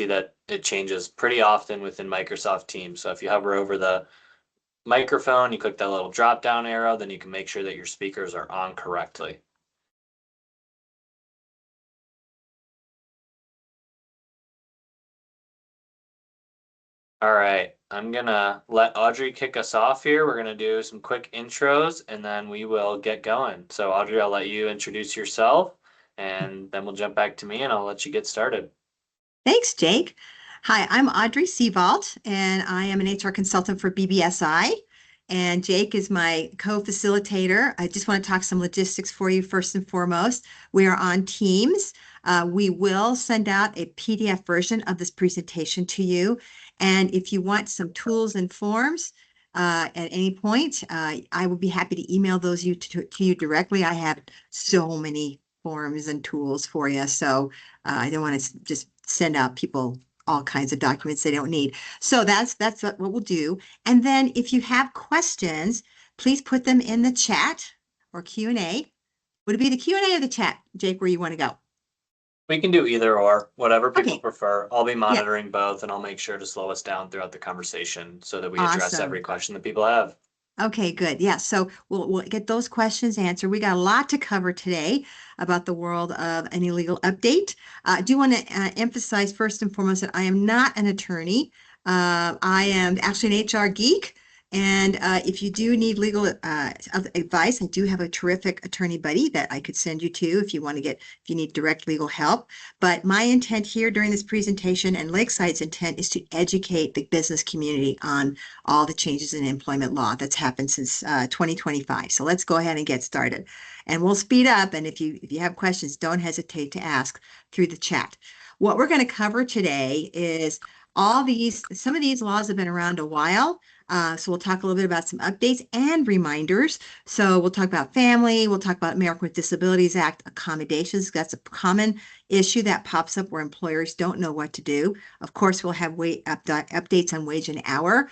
see that it changes pretty often within Microsoft Teams. So if you hover over the microphone, you click that little drop down arrow, then you can make sure that your speakers are on correctly. All right, I'm gonna let Audrey kick us off here. We're gonna do some quick intros and then we will get going. So Audrey, I'll let you introduce yourself and then we'll jump back to me and I'll let you get started. Thanks, Jake. Hi, I'm Audrey Seavault, and I am an HR consultant for BBSI. And Jake is my co-facilitator. I just want to talk some logistics for you first and foremost. We are on Teams. We will send out a PDF version of this presentation to you. And if you want some tools and forms at any point, I would be happy to email those to you directly. I have so many forms and tools for you. So I don't want to just send out people all kinds of documents they don't need. So that's what we'll do. And then if you have questions, please put them in the chat or Q&A. Would it be the Q&A or the chat, Jake, where you want to go? We can do either or, whatever people Okay. prefer. I'll be monitoring both and I'll make sure to slow us down throughout the conversation so that we address Awesome. every question that people have. Okay, good. Yeah, so we'll get those questions answered. We got a lot to cover today about the world of any legal update. I do want to emphasize first and foremost that I am not an attorney. I am actually an HR geek. And if you do need legal advice, I do have a terrific attorney buddy that I could send you to if you need direct legal help. But my intent here during this presentation and Lakeside's intent is to educate the business community on all the changes in employment law that's happened since 2025. So let's go ahead and get started. And we'll speed up. And if you have questions, don't hesitate to ask through the chat. What we're going to cover today is some of these laws have been around a while. So we'll talk a little bit about some updates and reminders. So we'll talk about family. We'll talk about American with Disabilities Act accommodations. That's a common issue that pops up where employers don't know what to do. Of course, we'll have updates on wage and hour.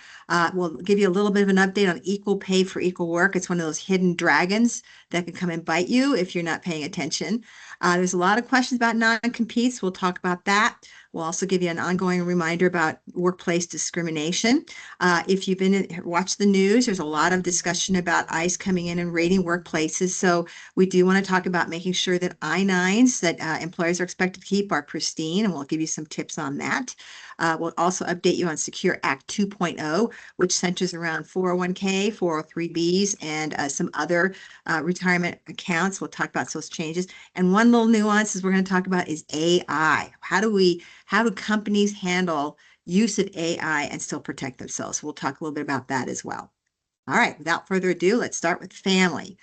We'll give you a little bit of an update on equal pay for equal work. It's one of those hidden dragons that can come and bite you if you're not paying attention. There's a lot of questions about non-competes. We'll talk about that. We'll also give you an ongoing reminder about workplace discrimination. If you've watched the news, there's a lot of discussion about ICE coming in and raiding workplaces. So we do want to talk about making sure that I-9s that employers are expected to keep are pristine, and we'll give you some tips on that. We'll also update you on Secure Act 2.0, which centers around 401k, 403bs, and some other retirement accounts. We'll talk about those changes. And one little nuance is we're going to talk about is AI. How do companies handle use of AI and still protect themselves? We'll talk a little bit about that as well. All right, without further ado, let's start with family.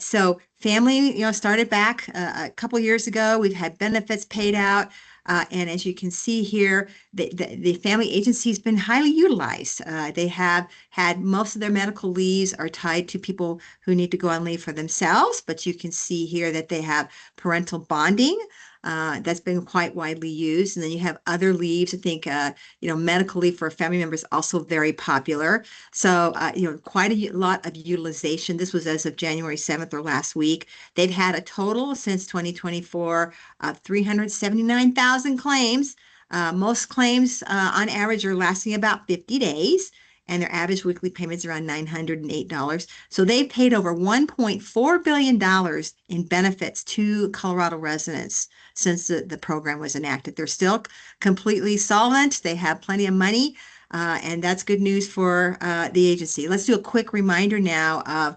So family, started back a couple years ago. We've had benefits paid out. And as you can see here, the family agency has been highly utilized. They have had most of their medical leaves are tied to people who need to go on leave for themselves, but you can see here that they have parental bonding. That's been quite widely used. And then you have other leaves. I think, medical leave for a family member is also very popular. So, quite a lot of utilization. This was as of January 7th or last week. They've had a total since 2024 of 379,000 claims. Most claims on average are lasting about 50 days. And their average weekly payment is around $908. So they've paid over $1.4 billion in benefits to Colorado residents since the program was enacted. They're still completely solvent. They have plenty of money, and that's good news for the agency. Let's do a quick reminder now of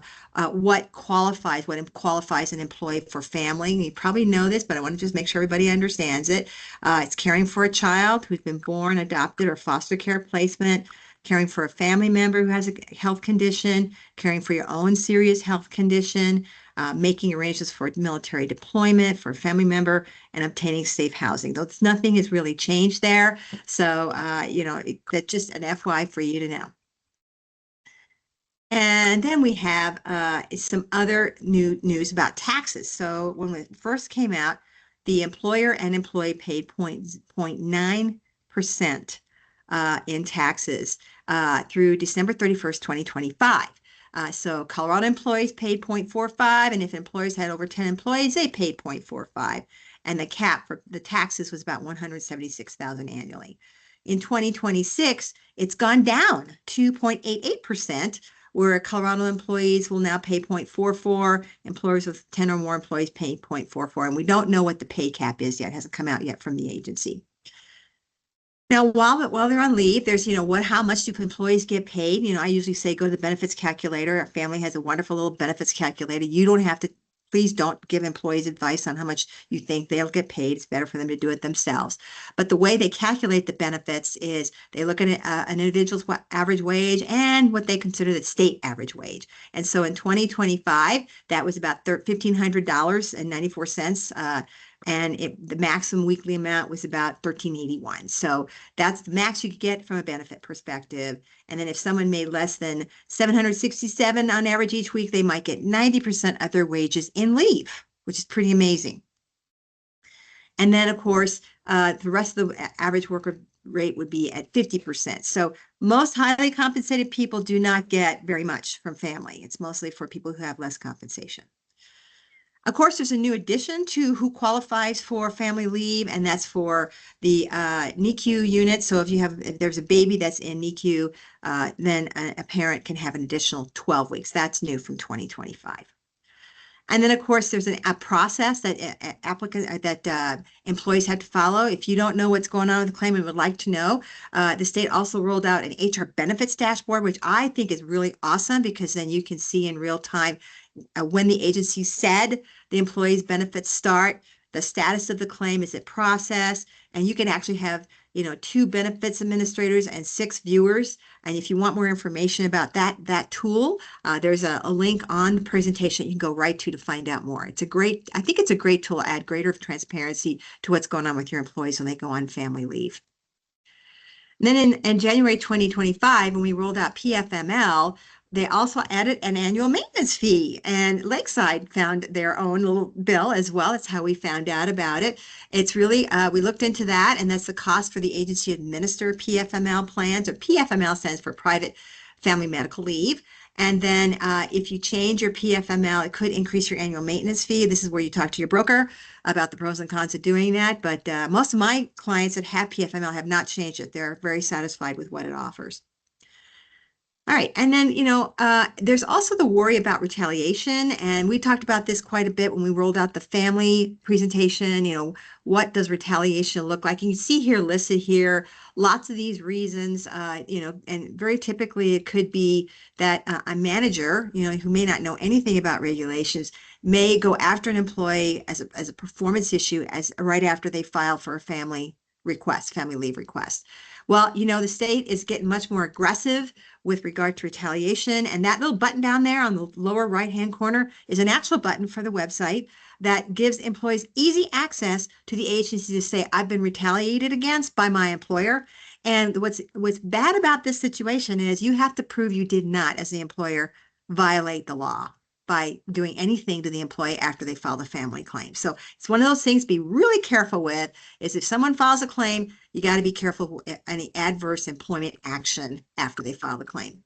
what qualifies an employee for family. You probably know this, but I want to just make sure everybody understands it. It's caring for a child who's been born, adopted, or foster care placement, caring for a family member who has a health condition, caring for your own serious health condition, making arrangements for military deployment for a family member, and obtaining safe housing. Though nothing has really changed there. So, that's just an FYI for you to know. And then we have some other new news about taxes. So when it first came out, the employer and employee paid 0.9% in taxes through December 31st, 2025. So Colorado employees paid 0.45, and if employers had over 10 employees, they paid 0.45. and the cap for the taxes was about 176,000 annually. In 2026, it's gone down 2.88%, where Colorado employees will now pay 0.44, employers with 10 or more employees pay 0.44, and we don't know what the pay cap is yet. It hasn't come out yet from the agency. Now, while they're on leave, there's, how much do employees get paid? I usually say go to the benefits calculator. Our family has a wonderful little benefits calculator. You don't have to, please don't give employees advice on how much you think they'll get paid. It's better for them to do it themselves. But the way they calculate the benefits is they look at an individual's average wage and what they consider the state average wage. And so in 2025, that was about $1,500.94. And the maximum weekly amount was about $1,381. So that's the max you could get from a benefit perspective. And then if someone made less than $767 on average each week, they might get 90% of their wages in leave, which is pretty amazing. And then, of course, the rest of the average worker rate would be at 50%. So most highly compensated people do not get very much from family. It's mostly for people who have less compensation. Of course, there's a new addition to who qualifies for family leave, and that's for the NICU unit. So if there's a baby that's in NICU, then a parent can have an additional 12 weeks. That's new from 2025. And then, of course, there's a process that employees have to follow. If you don't know what's going on with the claim and would like to know, the state also rolled out an HR benefits dashboard, which I think is really awesome because then you can see in real time when the agency said the employee's benefits start, the status of the claim, is it processed, and you can actually have 2 benefits administrators and 6 viewers. And if you want more information about that tool, there's a link on the presentation you can go right to find out more. I think it's a great tool to add greater transparency to what's going on with your employees when they go on family leave. And then in January 2025, when we rolled out PFML, they also added an annual maintenance fee, and Lakeside found their own little bill as well. That's how we found out about it. It's really, we looked into that, and that's the cost for the agency to administer PFML plans, or PFML stands for Private Family Medical Leave. And then if you change your PFML, it could increase your annual maintenance fee. This is where you talk to your broker about the pros and cons of doing that. But most of my clients that have PFML have not changed it. They're very satisfied with what it offers. All right. And then, there's also the worry about retaliation. And we talked about this quite a bit when we rolled out the family presentation. What does retaliation look like? You can see here listed here, lots of these reasons, and very typically it could be that a manager, who may not know anything about regulations, may go after an employee as a performance issue right after they file for a family leave request. Well, the state is getting much more aggressive with regard to retaliation. And that little button down there on the lower right-hand corner is an actual button for the website that gives employees easy access to the agency to say, I've been retaliated against by my employer. And what's bad about this situation is you have to prove you did not, as the employer, violate the law by doing anything to the employee after they file the family claim. So it's one of those things to be really careful with, is if someone files a claim, you got to be careful with any adverse employment action after they file the claim.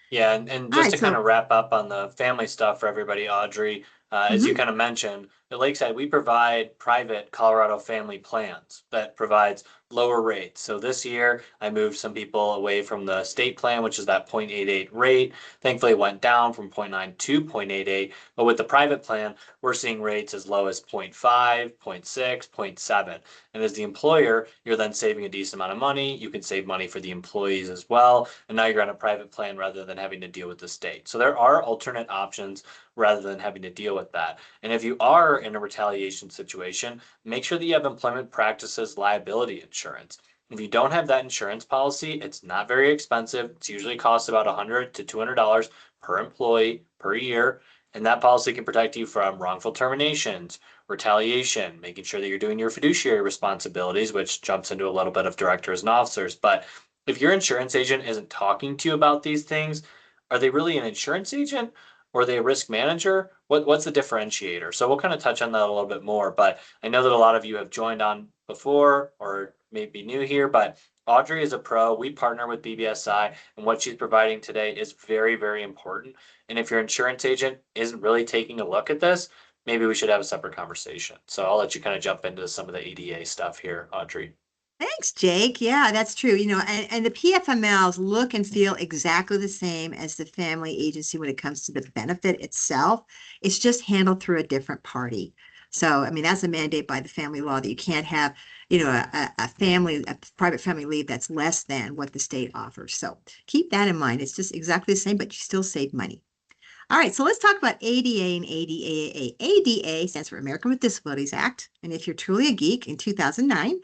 Yeah, and All just right, to kind of wrap up on the family stuff for everybody, Audrey, as you kind of mentioned, at Lakeside, we provide private Colorado family plans that provides lower rates. So this year, I moved some people away from the state plan, which is that 0.88 rate. Thankfully, it went down from 0.9 to 0.88. But with the private plan, we're seeing rates as low as 0.5, 0.6, 0.7. And as the employer, you're then saving a decent amount of money. You can save money for the employees as well. And now you're on a private plan rather than having to deal with the state. So there are alternate options rather than having to deal with that. And if you are in a retaliation situation, make sure that you have employment practices liability insurance. If you don't have that insurance policy, it's not very expensive. It's usually costs about $100 to $200 per employee per year. And that policy can protect you from wrongful terminations, retaliation, making sure that you're doing your fiduciary responsibilities, which jumps into a little bit of directors and officers. But if your insurance agent isn't talking to you about these things, are they really an insurance agent? Or are they a risk manager? What's the differentiator? So we'll kind of touch on that a little bit more, but I know that a lot of you have joined on before or maybe new here, but Audrey is a pro. We partner with BBSI, and what she's providing today is very, very important. And if your insurance agent isn't really taking a look at this, maybe we should have a separate conversation. So I'll let you kind of jump into some of the ADA stuff here, Audrey. Thanks, Jake. Yeah, that's true. And the PFMLs look and feel exactly the same as the family agency when it comes to the benefit itself. It's just handled through a different party. So, I mean, that's a mandate by the family law that you can't have, a private family leave that's less than what the state offers. So keep that in mind. It's just exactly the same, but you still save money. All right, so let's talk about ADA and ADAA. ADA stands for American with Disabilities Act. And if you're truly a geek, in 2009,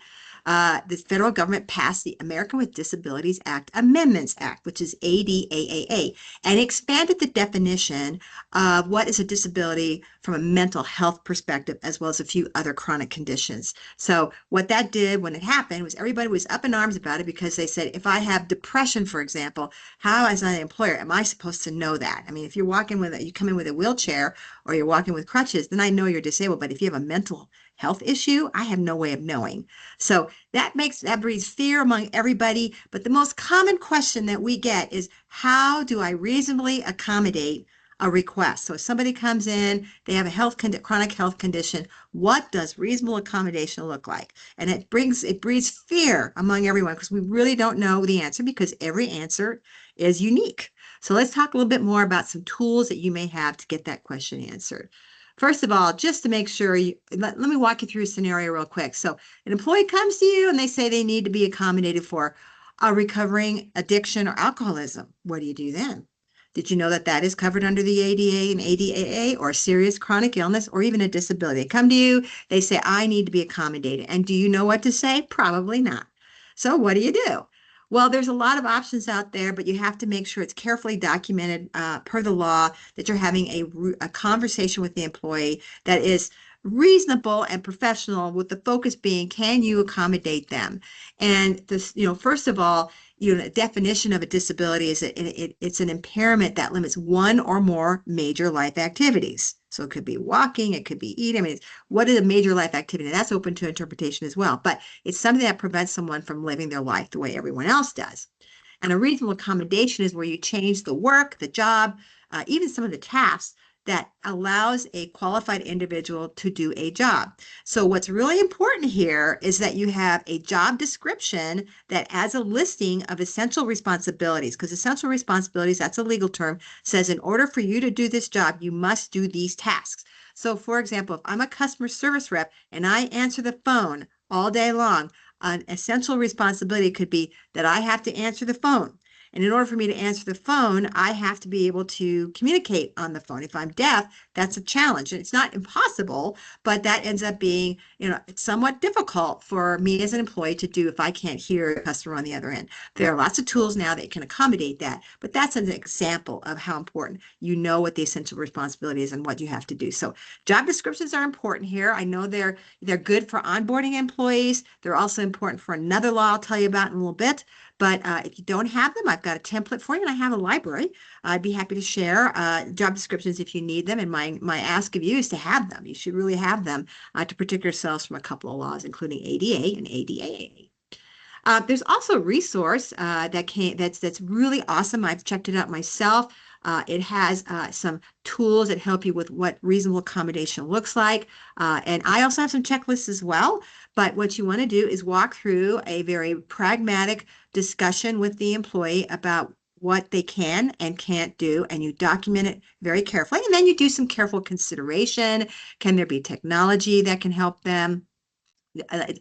the federal government passed the American with Disabilities Act Amendments Act, which is ADAAA, and expanded the definition of what is a disability from a mental health perspective, as well as a few other chronic conditions. So what that did when it happened was everybody was up in arms about it because they said, if I have depression, for example, how as an employer am I supposed to know that? I mean, if you come in with a wheelchair or you're walking with crutches, then I know you're disabled. But if you have a mental health issue, I have no way of knowing. So that breeds fear among everybody. But the most common question that we get is, how do I reasonably accommodate a request? So if somebody comes in, they have a chronic health condition, what does reasonable accommodation look like? And it breeds fear among everyone because we really don't know the answer because every answer is unique. So let's talk a little bit more about some tools that you may have to get that question answered. First of all, just to make sure let me walk you through a scenario real quick. So an employee comes to you and they say they need to be accommodated for a recovering addiction or alcoholism. What do you do then? Did you know that that is covered under the ADA and ADAA, or a serious chronic illness or even a disability? They come to you, they say, I need to be accommodated. And do you know what to say? Probably not. So what do? Well, there's a lot of options out there, but you have to make sure it's carefully documented per the law that you're having a conversation with the employee that is reasonable and professional, with the focus being, can you accommodate them? And this, first of all, the definition of a disability is it's an impairment that limits one or more major life activities. So it could be walking, it could be eating. I mean, what is a major life activity? And that's open to interpretation as well. But it's something that prevents someone from living their life the way everyone else does. And a reasonable accommodation is where you change the work, the job, even some of the tasks that allows a qualified individual to do a job. So what's really important here is that you have a job description that adds a listing of essential responsibilities, because essential responsibilities, that's a legal term, says in order for you to do this job, you must do these tasks. So for example, if I'm a customer service rep and I answer the phone all day long, an essential responsibility could be that I have to answer the phone. And in order for me to answer the phone, I have to be able to communicate on the phone. If I'm deaf, that's a challenge. And it's not impossible, but that ends up being, it's somewhat difficult for me as an employee to do if I can't hear a customer on the other end. There are lots of tools now that can accommodate that, but that's an example of how important you know what the essential responsibility is and what you have to do. So job descriptions are important here. I know they're good for onboarding employees. They're also important for another law I'll tell you about in a little bit. But if you don't have them, I've got a template for you, and I have a library. I'd be happy to share job descriptions if you need them. And my ask of you is to have them. You should really have them to protect yourselves from a couple of laws, including ADA and ADAA. There's also a resource that's really awesome. I've checked it out myself. It has some tools that help you with what reasonable accommodation looks like. And I also have some checklists as well. But what you want to do is walk through a very pragmatic discussion with the employee about what they can and can't do, and you document it very carefully. And then you do some careful consideration. Can there be technology that can help them?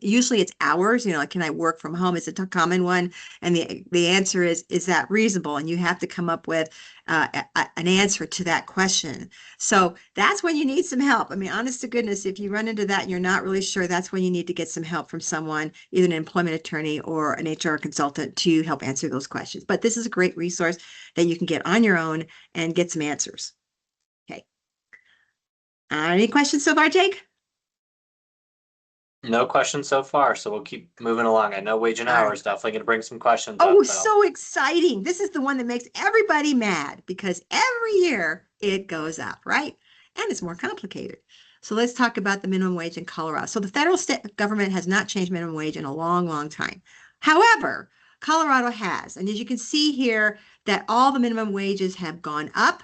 Usually it's hours, like, can I work from home? Is a common one. And the answer is that reasonable? And you have to come up with an answer to that question. So that's when you need some help. I mean, honest to goodness, if you run into that and you're not really sure, that's when you need to get some help from someone, either an employment attorney or an HR consultant, to help answer those questions. But this is a great resource that you can get on your own and get some answers. Okay. Any questions so far, Jake? No questions so far, so we'll keep moving along. I know wage and All hour right. is definitely going to bring some questions Oh, up, though. so exciting. This is the one that makes everybody mad because every year it goes up, right? And it's more complicated. So let's talk about the minimum wage in Colorado. So the federal state government has not changed minimum wage in a long, long time. However, Colorado has. And as you can see here, that all the minimum wages have gone up.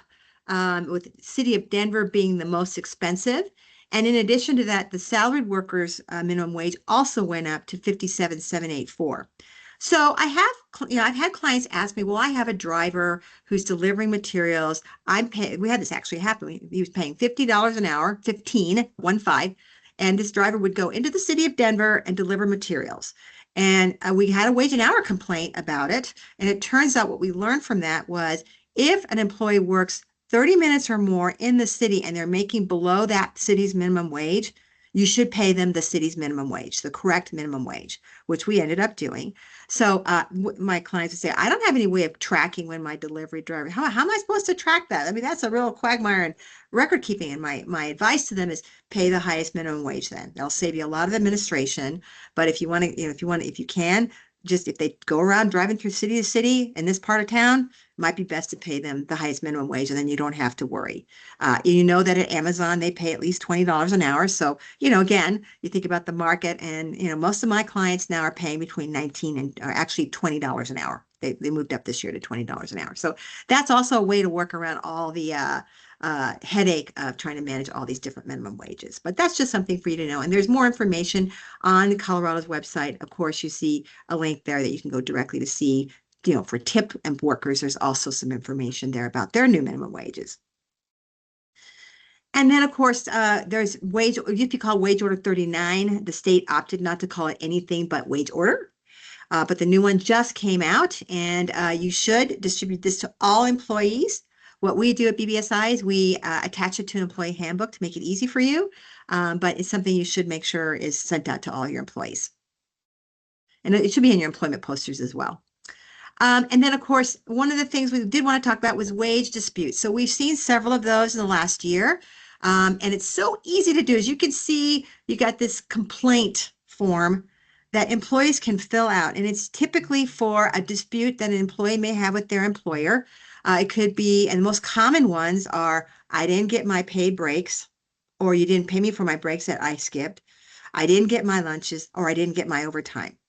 with city of Denver being the most expensive. And in addition to that, the salaried workers minimum wage also went up to 57,784. So I have, I've had clients ask me, well, I have a driver who's delivering materials. We had this actually happen. He was paying $50 an hour, 15, and this driver would go into the city of Denver and deliver materials. And we had a wage and hour complaint about it. And it turns out what we learned from that was if an employee works 30 minutes or more in the city and they're making below that city's minimum wage, you should pay them the city's minimum wage, the correct minimum wage, which we ended up doing. So my clients would say, I don't have any way of tracking when my delivery driver, how am I supposed to track that? I mean, that's a real quagmire in record keeping. And my advice to them is pay the highest minimum wage then. They'll save you a lot of administration. But if you want to, if you can, just if they go around driving through city to city in this part of town, might be best to pay them the highest minimum wage, and then you don't have to worry. You know that at Amazon, they pay at least $20 an hour. So, again, you think about the market, and, most of my clients now are paying between 19 and or actually $20 an hour. They moved up this year to $20 an hour. So that's also a way to work around all the headache of trying to manage all these different minimum wages. But that's just something for you to know. And there's more information on Colorado's website. Of course, you see a link there that you can go directly to see for tip and workers, there's also some information there about their new minimum wages. And then, of course, there's wage, if you call wage order 39, the state opted not to call it anything but wage order. But the new one just came out, and you should distribute this to all employees. What we do at BBSI is we attach it to an employee handbook to make it easy for you, but it's something you should make sure is sent out to all your employees. And it should be in your employment posters as well. And then, of course, one of the things we did want to talk about was wage disputes. So we've seen several of those in the last year. And it's so easy to do. As you can see, you got this complaint form that employees can fill out. And it's typically for a dispute that an employee may have with their employer. It could be, and the most common ones are, I didn't get my paid breaks, or you didn't pay me for my breaks that I skipped. I didn't get my lunches, or I didn't get my overtime.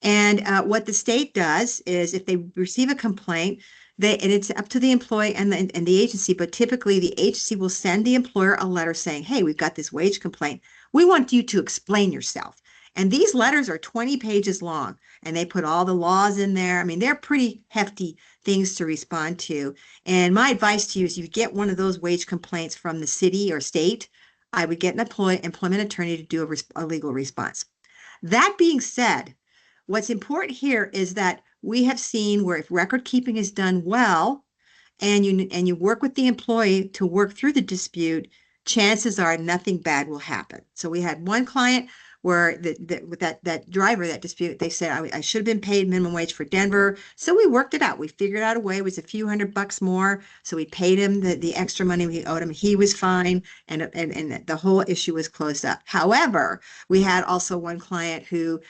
And what the state does is if they receive a complaint, and it's up to the employee and the agency, but typically the agency will send the employer a letter saying, hey, we've got this wage complaint. We want you to explain yourself. And these letters are 20 pages long, and they put all the laws in there. I mean, they're pretty hefty things to respond to. And my advice to you is you get one of those wage complaints from the city or state, I would get an employment attorney to do a legal response. That being said, what's important here is that we have seen where if record keeping is done well and you work with the employee to work through the dispute, chances are nothing bad will happen. So we had one client where with that driver, that dispute, they said, I should have been paid minimum wage for Denver. So we worked it out. We figured out a way. It was a few $100 more. So we paid him the extra money we owed him. He was fine. And the whole issue was closed up. However, we had also one client who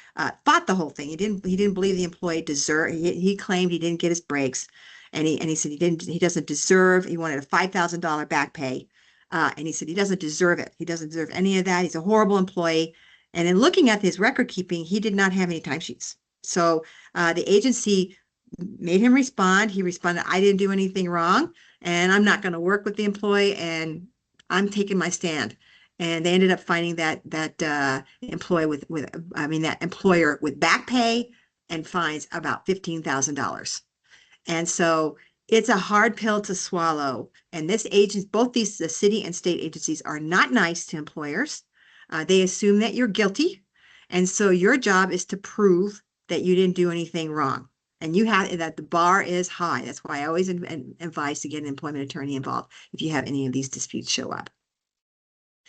fought the whole thing. He didn't believe the employee deserved. He claimed he didn't get his breaks. And he said he doesn't deserve, he wanted a $5,000 back pay. And he said he doesn't deserve it. He doesn't deserve any of that. He's a horrible employee. And in looking at his record keeping, he did not have any timesheets. So the agency made him respond. He responded, I didn't do anything wrong, and I'm not going to work with the employee, and I'm taking my stand. And they ended up finding that employee that employer with back pay and fines about $15,000. And so it's a hard pill to swallow. And both the city and state agencies are not nice to employers. They assume that you're guilty. And so your job is to prove that you didn't do anything wrong. And that the bar is high. That's why I always advise to get an employment attorney involved if you have any of these disputes show up.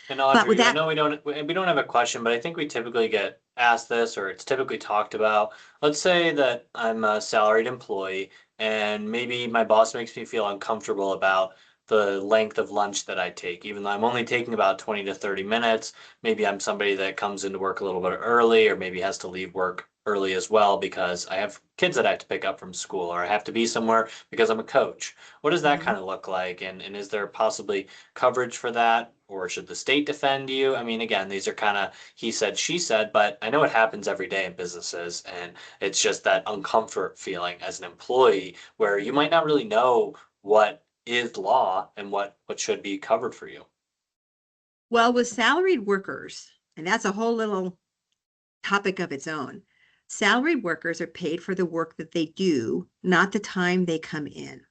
And Audrey, I know we don't have a question, but I think we typically get asked this, or it's typically talked about. Let's say that I'm a salaried employee and maybe my boss makes me feel uncomfortable about the length of lunch that I take, even though I'm only taking about 20 to 30 minutes. Maybe I'm somebody that comes into work a little bit early, or maybe has to leave work early as well because I have kids that I have to pick up from school, or I have to be somewhere because I'm a coach. What does that kind of look like? And is there possibly coverage for that? Or should the state defend you? I mean, again, these are kind of he said, she said, but I know it happens every day in businesses. And it's just that uncomfort feeling as an employee where you might not really know what is law and what should be covered for you. Well, with salaried workers, and that's a whole little topic of its own. Salaried workers are paid for the work that they do, not the time they come in.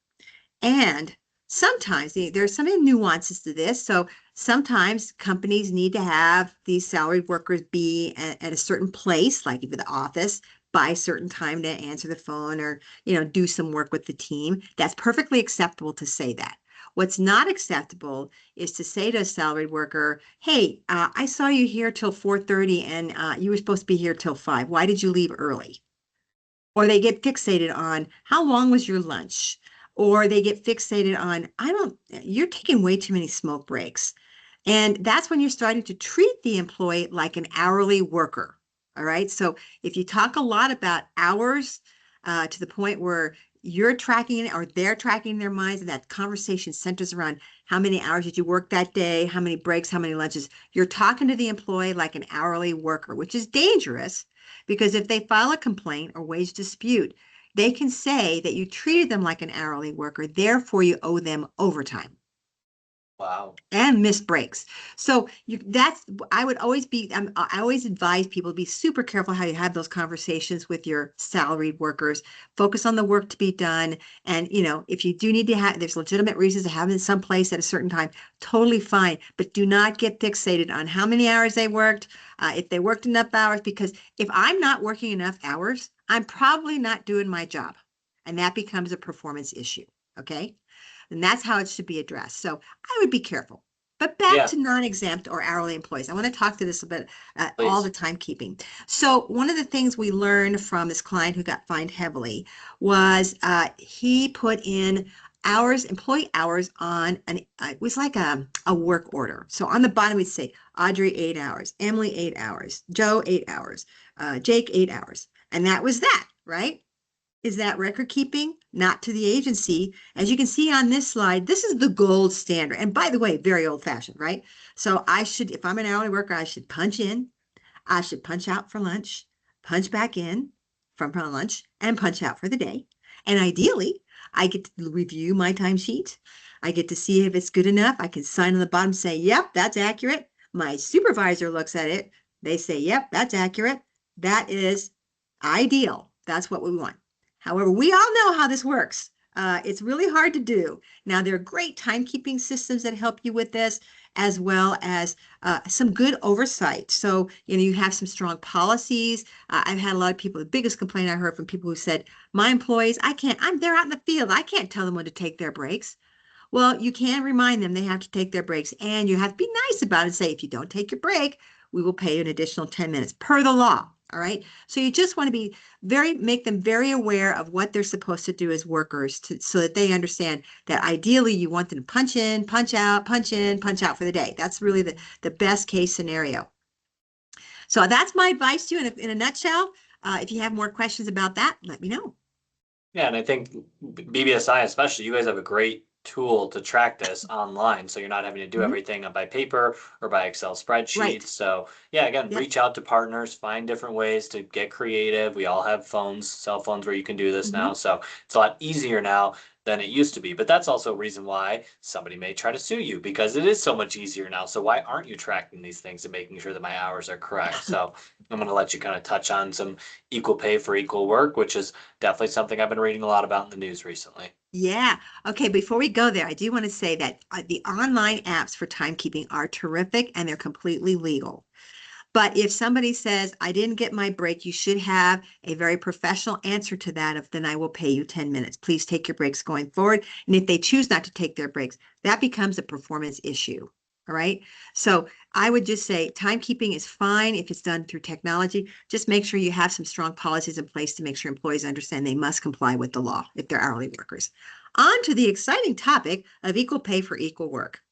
And sometimes there's some nuances to this. So sometimes companies need to have these salaried workers be at a certain place, like even the office, by a certain time to answer the phone or, do some work with the team. That's perfectly acceptable to say that. What's not acceptable is to say to a salaried worker, hey, I saw you here till 4:30 and you were supposed to be here till 5. Why did you leave early? Or they get fixated on how long was your lunch? Or they get fixated on, you're taking way too many smoke breaks. And that's when you're starting to treat the employee like an hourly worker. All right. So if you talk a lot about hours to the point where you're tracking it or they're tracking their minds, and that conversation centers around how many hours did you work that day, how many breaks, how many lunches, you're talking to the employee like an hourly worker, which is dangerous because if they file a complaint or wage dispute, they can say that you treated them like an hourly worker, therefore you owe them overtime Wow. and missed breaks. So I would always I always advise people to be super careful how you have those conversations with your salaried workers. Focus on the work to be done. And, if you do need to have, there's legitimate reasons to have them someplace at a certain time, totally fine. But do not get fixated on how many hours they worked, if they worked enough hours, because if I'm not working enough hours, I'm probably not doing my job. And that becomes a performance issue. Okay. And that's how it should be addressed. So I would be careful. But back Yeah, to non-exempt or hourly employees. I want to talk to this a bit, all the please. timekeeping. So one of the things we learned from this client who got fined heavily was he put in hours, employee hours on it was like a work order. So on the bottom, we'd say Audrey, 8 hours, Emily, 8 hours, Joe, 8 hours, Jake, 8 hours. And that was that, right? Is that record keeping? Not to the agency. As you can see on this slide, this is the gold standard. And by the way, very old fashioned, right? So if I'm an hourly worker, I should punch in, I should punch out for lunch, punch back in from lunch, and punch out for the day. And ideally, I get to review my timesheet. I get to see if it's good enough. I can sign on the bottom, say, yep, that's accurate. My supervisor looks at it. They say, yep, that's accurate. That is ideal. That's what we want. However, we all know how this works. It's really hard to do. Now, there are great timekeeping systems that help you with this, as well as some good oversight. So, you have some strong policies. I've had a lot of people, the biggest complaint I heard from people who said, my employees, they're out in the field. I can't tell them when to take their breaks. Well, you can remind them they have to take their breaks, and you have to be nice about it and say, if you don't take your break, we will pay you an additional 10 minutes per the law. All right. So you just want to make them very aware of what they're supposed to do as workers so that they understand that ideally you want them to punch in, punch out, punch in, punch out for the day. That's really the best case scenario. So that's my advice to you in a nutshell. If you have more questions about that, let me know. Yeah, and I think BBSI especially, you guys have a great tool to track this online, so you're not having to do Mhm. everything by paper or by Excel spreadsheets. Right. So yeah, again, Yep. reach out to partners, find different ways to get creative. We all have phones, cell phones where you can do this now, Mhm. so it's a lot easier now than it used to be. But that's also a reason why somebody may try to sue you because it is so much easier now. So why aren't you tracking these things and making sure that my hours are correct? So I'm going to let you kind of touch on some equal pay for equal work, which is definitely something I've been reading a lot about in the news recently. Yeah. Okay. Before we go there, I do want to say that the online apps for timekeeping are terrific and they're completely legal. But if somebody says, I didn't get my break, you should have a very professional answer to that of then I will pay you 10 minutes. Please take your breaks going forward. And if they choose not to take their breaks, that becomes a performance issue. All right. So I would just say timekeeping is fine if it's done through technology. Just make sure you have some strong policies in place to make sure employees understand they must comply with the law if they're hourly workers. On to the exciting topic of equal pay for equal work.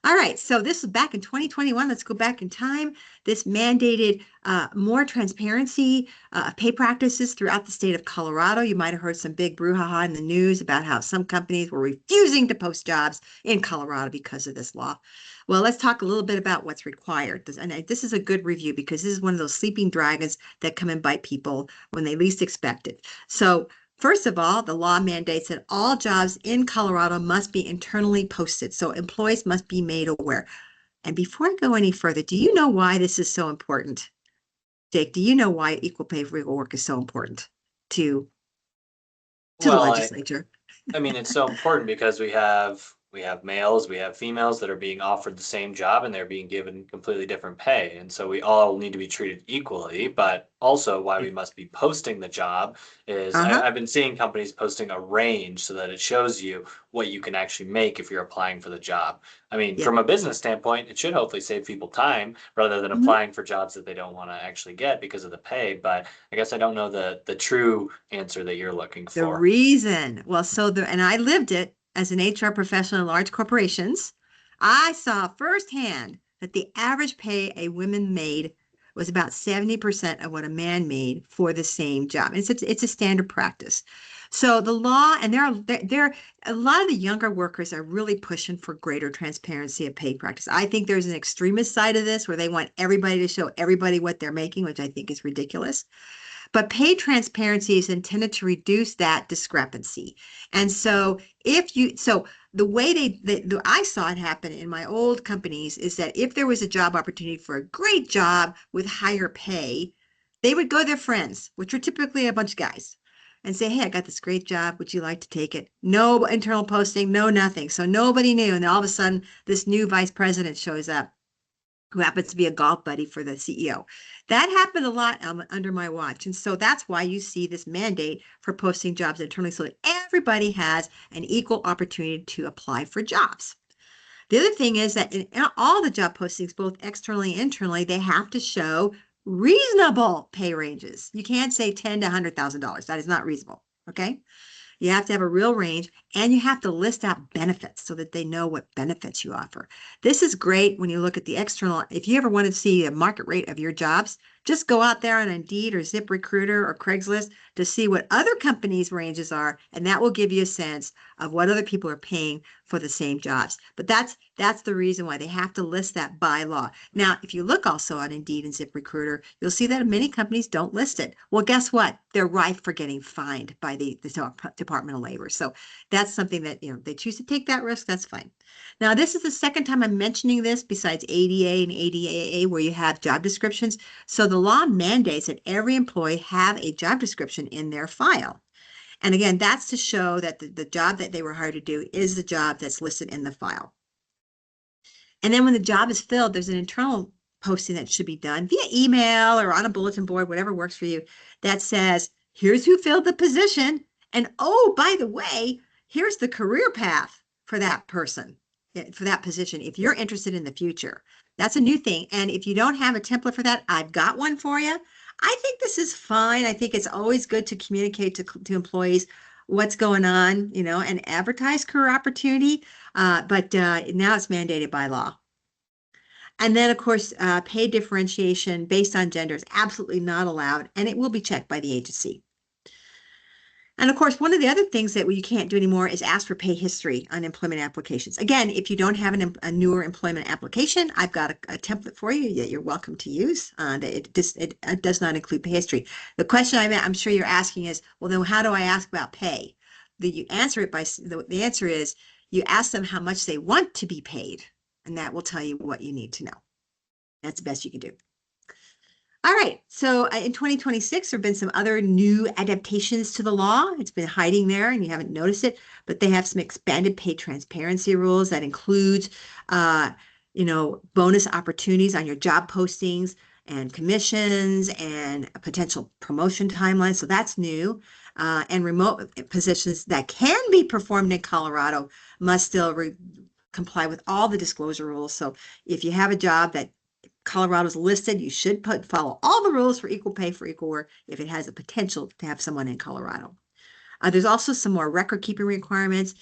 All right, so this was back in 2021. Let's go back in time. This mandated more transparency pay practices throughout the state of Colorado. You might have heard some big brouhaha in the news about how some companies were refusing to post jobs in Colorado because of this law. Well, let's talk a little bit about what's required. And this is a good review because this is one of those sleeping dragons that come and bite people when they least expect it. So First of all, the law mandates that all jobs in Colorado must be internally posted, so employees must be made aware. And before I go any further, do you know why this is so important? Jake, do you know why equal pay for equal work is so important to the Well, legislature? I mean, it's so important because we have males, we have females that are being offered the same job and they're being given completely different pay. And so we all need to be treated equally, but also why we must be posting the job is Uh-huh. I've been seeing companies posting a range so that it shows you what you can actually make if you're applying for the job. I mean, Yeah. from a business standpoint, it should hopefully save people time rather than Mhm. applying for jobs that they don't want to actually get because of the pay. But I guess I don't know the true answer that you're looking The for. reason, well, and I lived it as an HR professional in large corporations. I saw firsthand that the average pay a woman made was about 70% of what a man made for the same job. It's a standard practice. So the law, and there a lot of the younger workers are really pushing for greater transparency of pay practice. I think there's an extremist side of this where they want everybody to show everybody what they're making, which I think is ridiculous. But pay transparency is intended to reduce that discrepancy. And so the way I saw it happen in my old companies is that if there was a job opportunity for a great job with higher pay, they would go to their friends, which are typically a bunch of guys, and say, "Hey, I got this great job. Would you like to take it?" No internal posting, no nothing. So nobody knew. And all of a sudden, this new vice president shows up who happens to be a golf buddy for the CEO. That happened a lot under my watch. And so that's why you see this mandate for posting jobs internally so that everybody has an equal opportunity to apply for jobs. The other thing is that in all the job postings, both externally and internally, they have to show reasonable pay ranges. You can't say $10,000 to $100,000. That is not reasonable. Okay. You have to have a real range and you have to list out benefits so that they know what benefits you offer. This is great when you look at the external. If you ever want to see a market rate of your jobs, just go out there on Indeed or ZipRecruiter or Craigslist to see what other companies' ranges are, and that will give you a sense of what other people are paying for the same jobs. But that's the reason why they have to list that by law. Now, if you look also on Indeed and ZipRecruiter, you'll see that many companies don't list it. Well, guess what? They're rife for getting fined by the Department of Labor. So that's something that, they choose to take that risk. That's fine. Now, this is the second time I'm mentioning this besides ADA and ADAA, where you have job descriptions. So the law mandates that every employee have a job description in their file. And again, that's to show that the job that they were hired to do is the job that's listed in the file. And then when the job is filled, there's an internal posting that should be done via email or on a bulletin board, whatever works for you, that says, here's who filled the position. And oh, by the way, here's the career path for that person, for that position, if you're interested in the future. That's a new thing. And if you don't have a template for that, I've got one for you. I think this is fine. I think it's always good to communicate to employees what's going on, and advertise career opportunity. But now it's mandated by law. And then, of course, pay differentiation based on gender is absolutely not allowed, and it will be checked by the agency. And of course, one of the other things that you can't do anymore is ask for pay history on employment applications. Again, if you don't have a newer employment application, I've got a template for you that you're welcome to use. It does not include pay history. The question I'm sure you're asking is, well, then how do I ask about pay? The answer is you ask them how much they want to be paid, and that will tell you what you need to know. That's the best you can do. All right. So in 2026, there have been some other new adaptations to the law. It's been hiding there and you haven't noticed it, but they have some expanded pay transparency rules that includes, bonus opportunities on your job postings and commissions and a potential promotion timeline. So that's new. And remote positions that can be performed in Colorado must still comply with all the disclosure rules. So if you have a job that Colorado's listed, you should follow all the rules for equal pay for equal work if it has the potential to have someone in Colorado. There's also some more record keeping requirements.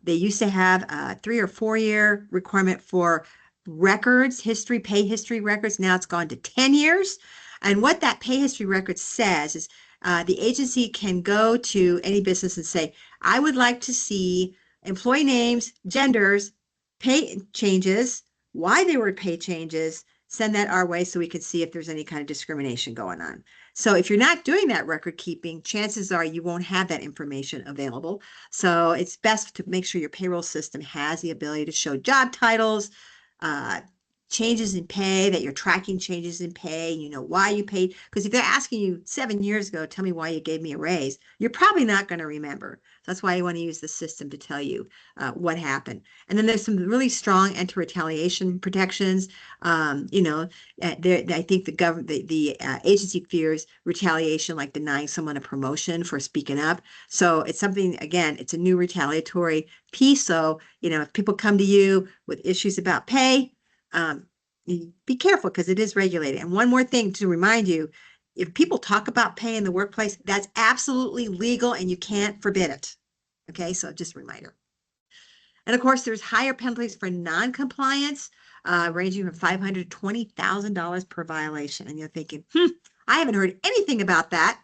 They used to have a 3 or 4 year requirement for records, pay history records. Now it's gone to 10 years. And what that pay history record says is the agency can go to any business and say, I would like to see employee names, genders, pay changes, why there were pay changes, send that our way so we can see if there's any kind of discrimination going on. So if you're not doing that record keeping, chances are you won't have that information available. So it's best to make sure your payroll system has the ability to show job titles, uh, changes in pay, that you're tracking changes in pay, you know why you paid. Because if they're asking you 7 years ago, tell me why you gave me a raise, you're probably not going to remember. So that's why you want to use the system to tell you what happened. And then there's some really strong anti-retaliation protections. You know, I think the government, the agency fears retaliation, like denying someone a promotion for speaking up. So it's something, again, it's a new retaliatory piece. So, you know, if people come to you with issues about pay, be careful because it is regulated. And one more thing to remind you, if people talk about pay in the workplace, that's absolutely legal and you can't forbid it. Okay, so just a reminder. And of course, there's higher penalties for non-compliance, ranging from $500 to $20,000 per violation. And you're thinking, I haven't heard anything about that,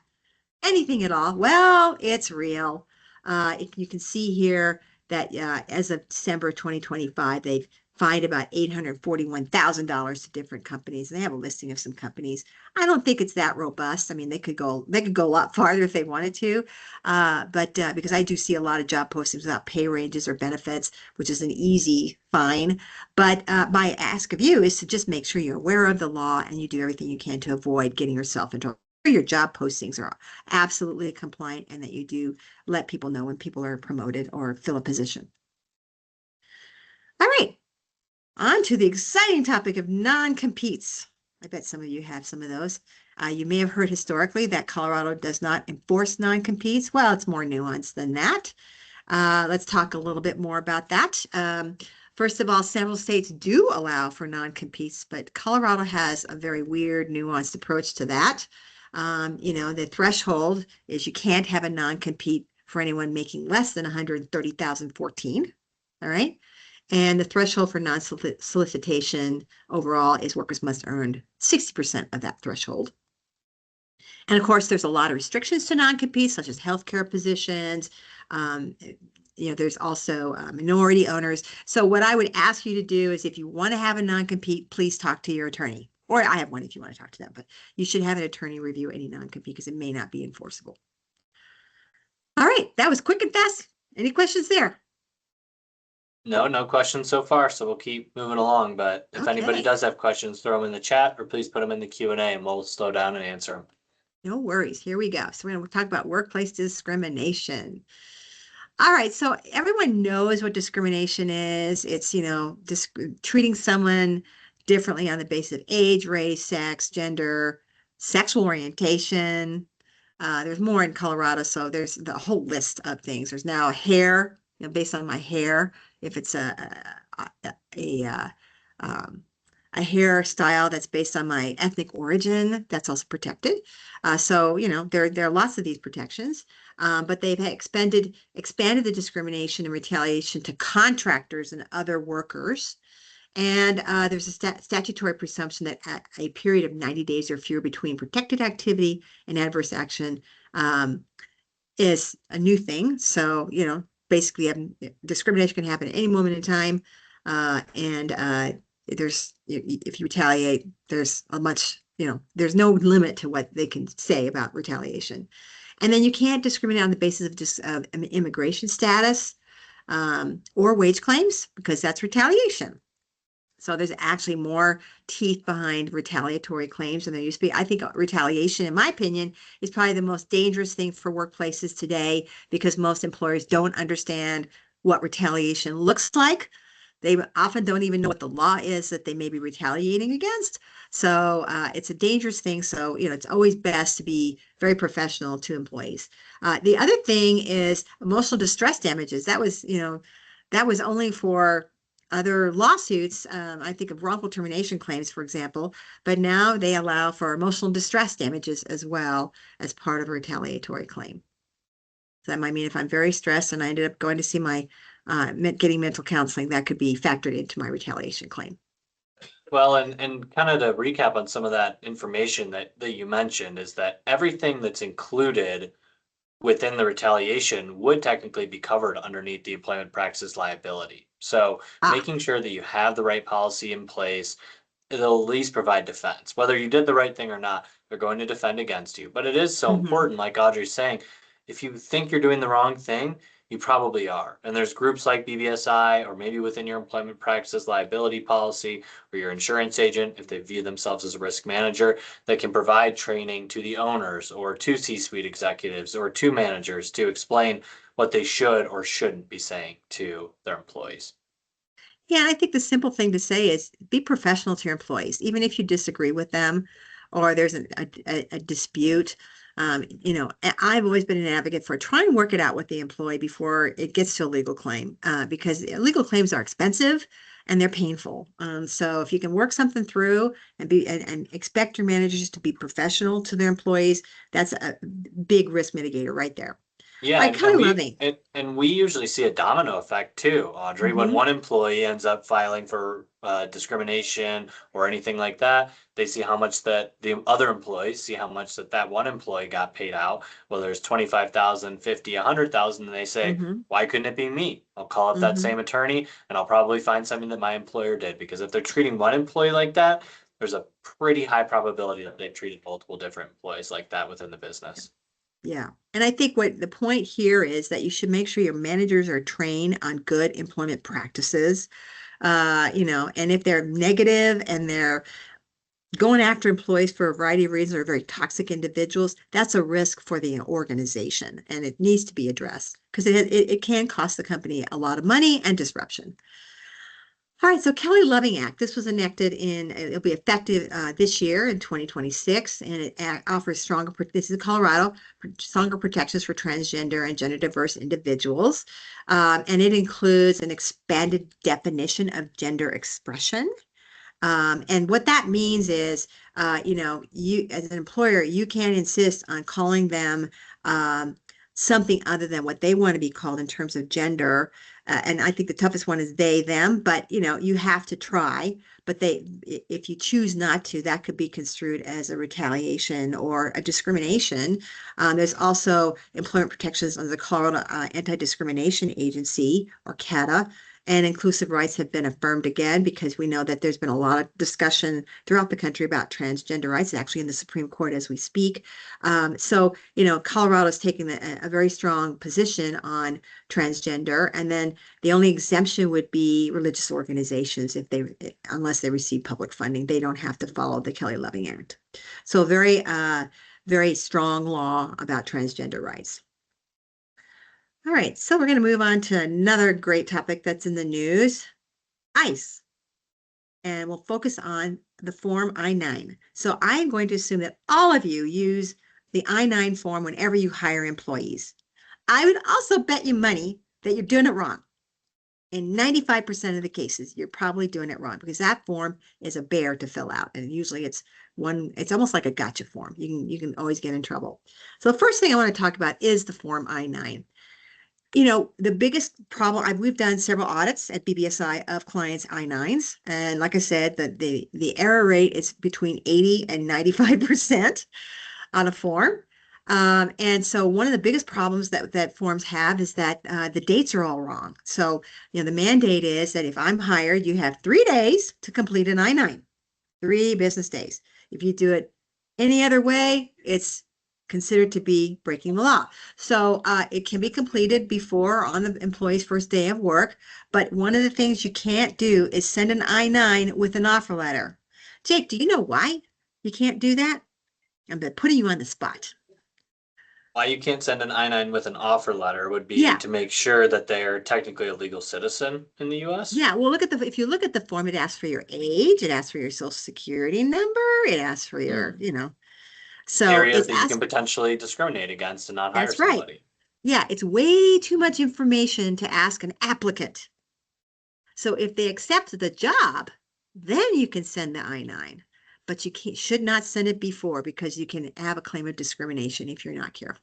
anything at all. Well, it's real. You can see here that as of December 2025, they've fined about $841,000 to different companies. They have a listing of some companies. I don't think it's that robust. I mean, they could go a lot farther if they wanted to, but because I do see a lot of job postings without pay ranges or benefits, which is an easy fine. But my ask of you is to just make sure you're aware of the law and you do everything you can to avoid getting yourself into your job postings are absolutely compliant and that you do let people know when people are promoted or fill a position. All right, on to the exciting topic of non-competes. I bet some of you have some of those. You may have heard historically that Colorado does not enforce non-competes. Well, it's more nuanced than that. Let's talk a little bit more about that. First of all, several states do allow for non-competes, but Colorado has a very weird, nuanced approach to that. You know, the threshold is you can't have a non-compete for anyone making less than 130,014. All right. And the threshold for non-solicitation overall is workers must earn 60% of that threshold. And of course, there's a lot of restrictions to non-competes, such as healthcare positions. You know, there's also minority owners. So what I would ask you to do is if you want to have a non-compete, please talk to your attorney. Or I have one if you want to talk to them, but you should have an attorney review any non-compete because it may not be enforceable. All right, that was quick and fast. Any questions there? No questions so far, so we'll keep moving along. But if anybody Okay. does have questions, throw them in the chat or please put them in the Q&A and we'll slow down and answer them. No worries. Here we go. So we're going to talk about workplace discrimination. All right. So everyone knows what discrimination is. It's, you know, treating someone differently on the basis of age, race, sex, gender, sexual orientation. There's more in Colorado, so there's the whole list of things. There's now hair, you know, based on my hair. If it's a hairstyle that's based on my ethnic origin, that's also protected. So, you know, there are lots of these protections, but they've expanded the discrimination and retaliation to contractors and other workers. And there's a statutory presumption that at a period of 90 days or fewer between protected activity and adverse action is a new thing. So, you know, basically discrimination can happen at any moment in time. And if you retaliate, there's you know, there's no limit to what they can say about retaliation. And then you can't discriminate on the basis of just immigration status or wage claims because that's retaliation. So there's actually more teeth behind retaliatory claims than there used to be. I think retaliation, in my opinion, is probably the most dangerous thing for workplaces today because most employers don't understand what retaliation looks like. They often don't even know what the law is that they may be retaliating against. So it's a dangerous thing. So, you know, it's always best to be very professional to employees. The other thing is emotional distress damages. That was, you know, that was only for other lawsuits. I think of wrongful termination claims, for example, but now they allow for emotional distress damages as well as part of a retaliatory claim. So that might mean if I'm very stressed and I ended up going to see my getting mental counseling, that could be factored into my retaliation claim. Well, and kind of to recap on some of that information that you mentioned is that everything that's included within the retaliation would technically be covered underneath the employment practices liability. So Ah, making sure that you have the right policy in place, they'll at least provide defense. Whether you did the right thing or not, they're going to defend against you. But it is so Hmm. important, like Audrey's saying, if you think you're doing the wrong thing, you probably are. And there's groups like BBSI or maybe within your employment practices liability policy or your insurance agent, if they view themselves as a risk manager, that can provide training to the owners or to C-suite executives or to managers to explain what they should or shouldn't be saying to their employees. Yeah, and I think the simple thing to say is be professional to your employees, even if you disagree with them or there's a dispute. I've always been an advocate for try and work it out with the employee before it gets to a legal claim, because legal claims are expensive and they're painful. So if you can work something through and expect your managers to be professional to their employees, that's a big risk mitigator right there. Yeah, All right, and Kelly we Loving. and we usually see a domino effect too, Audrey. When Hmm. one employee ends up filing for discrimination or anything like that, they see how much that the other employees see how much that one employee got paid out. Well, there's 25,000, 50, 100,000, and they say, Hmm. why couldn't it be me? I'll call up that Hmm. same attorney and I'll probably find something that my employer did. Because if they're treating one employee like that, there's a pretty high probability that they've treated multiple different employees like that within the business. Yeah. And I think what the point here is that you should make sure your managers are trained on good employment practices. And if they're negative and they're going after employees for a variety of reasons or very toxic individuals, that's a risk for the organization and it needs to be addressed because it can cost the company a lot of money and disruption. All right, so Kelly Loving Act. This was enacted it'll be effective this year in 2026, and it offers this is Colorado, stronger protections for transgender and gender diverse individuals. And it includes an expanded definition of gender expression. And what that means is, you as an employer, you can insist on calling them something other than what they want to be called in terms of gender. And I think the toughest one is they, them, but you have to try. But if you choose not to, that could be construed as a retaliation or a discrimination. There's also employment protections under the Colorado Anti-Discrimination Agency, or CATA, and inclusive rights have been affirmed again because we know that there's been a lot of discussion throughout the country about transgender rights, actually in the Supreme Court as we speak. Colorado is taking a very strong position on transgender. And then the only exemption would be religious organizations unless they receive public funding, they don't have to follow the Kelly Loving Act. So very strong law about transgender rights. All right, so we're going to move on to another great topic that's in the news, ICE. And we'll focus on the Form I-9. So I am going to assume that all of you use the I-9 form whenever you hire employees. I would also bet you money that you're doing it wrong. In 95% of the cases, you're probably doing it wrong because that form is a bear to fill out. And usually it's almost like a gotcha form. You can always get in trouble. So the first thing I want to talk about is the Form I-9. The biggest problem, we've done several audits at BBSI of clients I-9s. And like I said, the error rate is between 80 and 95% on a form. And so one of the biggest problems that forms have is that the dates are all wrong. So, the mandate is that if I'm hired, you have 3 days to complete an I-9, 3 business days. If you do it any other way, it's considered to be breaking the law. So it can be completed before or on the employee's first day of work. But one of the things you can't do is send an I-9 with an offer letter. Jake, do you know why you can't do that? I'm putting you on the spot. Why you can't send an I-9 with an offer letter would be Yeah. to make sure that they're technically a legal citizen in the US. Yeah, well, if you look at the form, it asks for your age, it asks for your social security number, it asks for your, Hmm. so Areas it that you can asks, potentially discriminate against and not hire that's right. somebody. Yeah, it's way too much information to ask an applicant. So if they accept the job, then you can send the I-9, but should not send it before because you can have a claim of discrimination if you're not careful.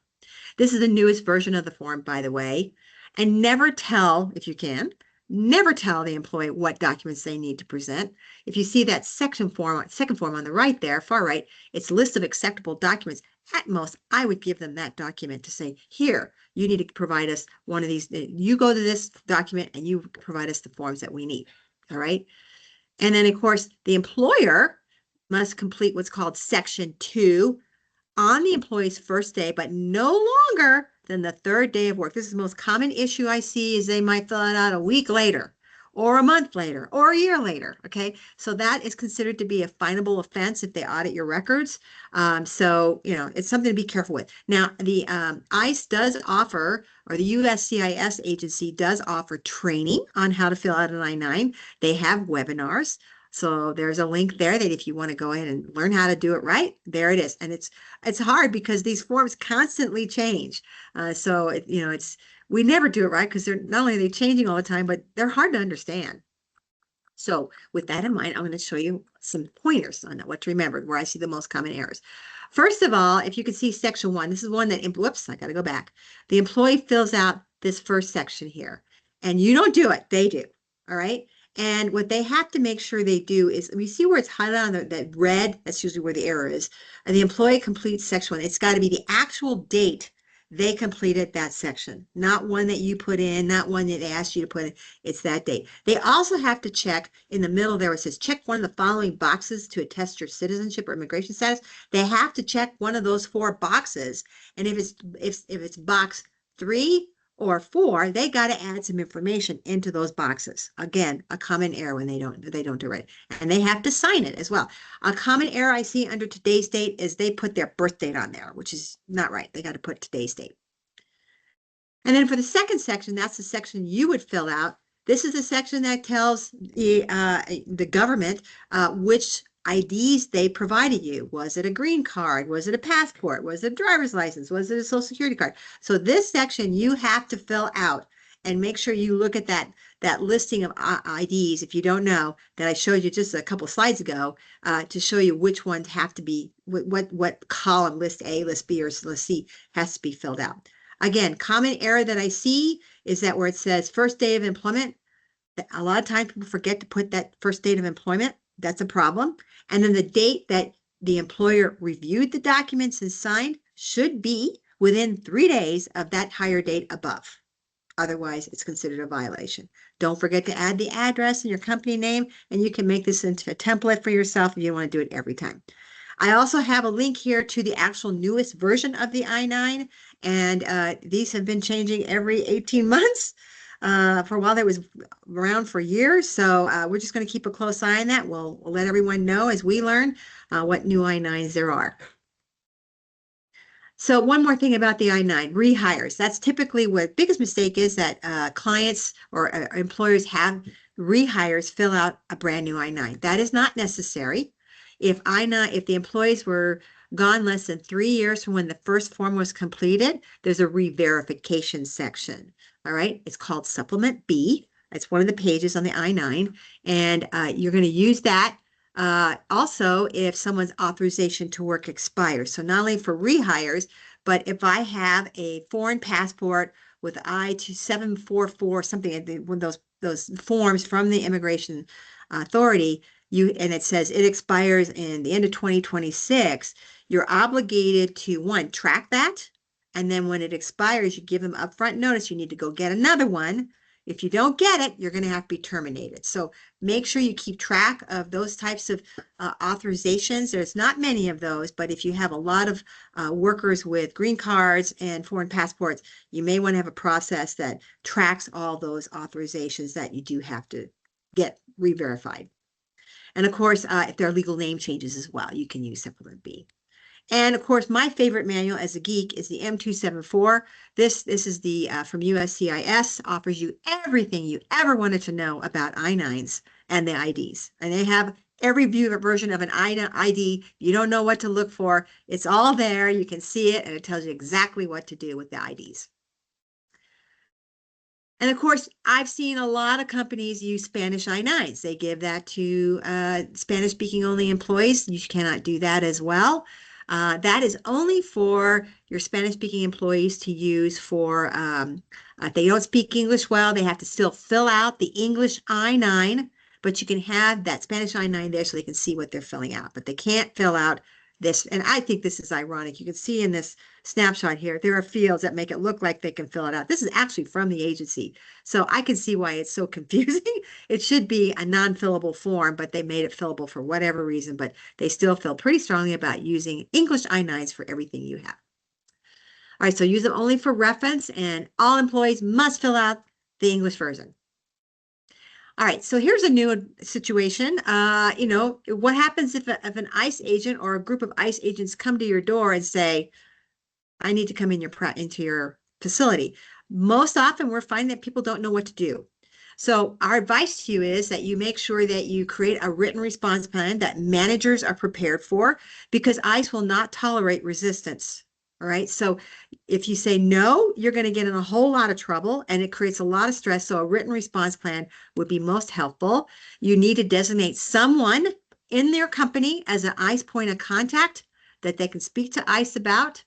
This is the newest version of the form, by the way. And never tell, if you can, never tell the employee what documents they need to present. If you see that second form on the right there, far right, it's a list of acceptable documents. At most, I would give them that document to say, here, you need to provide us one of these. You go to this document and you provide us the forms that we need. All right. And then, of course, the employer must complete what's called Section 2 on the employee's first day, but no longer than the third day of work. This is the most common issue I see is they might fill it out a week later or a month later or a year later. Okay. So that is considered to be a finable offense if they audit your records. So, it's something to be careful with. Now, the ICE does offer, or the USCIS agency does offer training on how to fill out an I-9. They have webinars. So there's a link there that if you want to go ahead and learn how to do it right, there it is. And it's hard because these forms constantly change. So we never do it right because they're not only are they changing all the time, but they're hard to understand. So with that in mind, I'm going to show you some pointers on what to remember, where I see the most common errors. First of all, if you can see section 1, this is one that, whoops, I got to go back. The employee fills out this first section here, and you don't do it, they do. All right. And what they have to make sure they do is, we see where it's highlighted on that red, that's usually where the error is. And the employee completes section 1. It's got to be the actual date they completed that section, not one that you put in, not one that they asked you to put in. It's that date. They also have to check in the middle there, it says check one of the following boxes to attest your citizenship or immigration status. They have to check one of those 4 boxes. And if it's box 3 or 4, they got to add some information into those boxes. Again, a common error when they don't do it. And they have to sign it as well. A common error I see under today's date is they put their birth date on there, which is not right. They got to put today's date. And then for the second section, that's the section you would fill out. This is the section that tells the government which IDs they provided you. Was it a green card? Was it a passport? Was it a driver's license? Was it a social security card? So this section you have to fill out and make sure you look at that listing of IDs, if you don't know, that I showed you just a couple slides ago, to show you which ones have to be, what column, list A, list B, or list C has to be filled out. Again, common error that I see is that where it says first day of employment, a lot of times people forget to put that first date of employment. That's a problem. And then the date that the employer reviewed the documents and signed should be within 3 days of that hire date above. Otherwise, it's considered a violation. Don't forget to add the address and your company name, and you can make this into a template for yourself if you want to do it every time. I also have a link here to the actual newest version of the I-9, and these have been changing every 18 months. For a while, that was around for years, so we're just going to keep a close eye on that. We'll let everyone know as we learn what new I-9s there are. So one more thing about the I-9, rehires. That's typically what biggest mistake is, that clients or employers have rehires fill out a brand new I-9. That is not necessary. If the employees were gone less than 3 years from when the first form was completed, there's a re-verification section. All right, it's called Supplement B. It's one of the pages on the I-9, and you're going to use that. Also, if someone's authorization to work expires. So not only for rehires, but if I have a foreign passport with I-2744, something, one of those forms from the immigration authority, and it says it expires in the end of 2026, you're obligated to, 1, track that. And then when it expires, you give them upfront notice. You need to go get another one. If you don't get it, you're going to have to be terminated. So make sure you keep track of those types of authorizations. There's not many of those, but if you have a lot of workers with green cards and foreign passports, you may want to have a process that tracks all those authorizations that you do have to get re-verified. And of course, if there are legal name changes as well, you can use Supplement B. And of course, my favorite manual as a geek is the M274. This is the from USCIS, offers you everything you ever wanted to know about I-9s and the IDs. And they have every version of an ID. You don't know what to look for. It's all there. You can see it, and it tells you exactly what to do with the IDs. And of course, I've seen a lot of companies use Spanish I-9s. They give that to Spanish-speaking only employees. You cannot do that as well. That is only for your Spanish-speaking employees to use for, if they don't speak English well, they have to still fill out the English I-9, but you can have that Spanish I-9 there so they can see what they're filling out. But they can't fill out this, and I think this is ironic. You can see in this snapshot here, there are fields that make it look like they can fill it out. This is actually from the agency. So I can see why it's so confusing. It should be a non-fillable form, but they made it fillable for whatever reason, but they still feel pretty strongly about using English I-9s for everything you have. All right, so use them only for reference, and all employees must fill out the English version. All right, so here's a new situation. What happens if an ICE agent or a group of ICE agents come to your door and say, I need to come into your facility? Most often we're finding that people don't know what to do. So our advice to you is that you make sure that you create a written response plan that managers are prepared for, because ICE will not tolerate resistance. All right. So if you say no, you're going to get in a whole lot of trouble, and it creates a lot of stress. So a written response plan would be most helpful. You need to designate someone in their company as an ICE point of contact that they can speak to ICE about.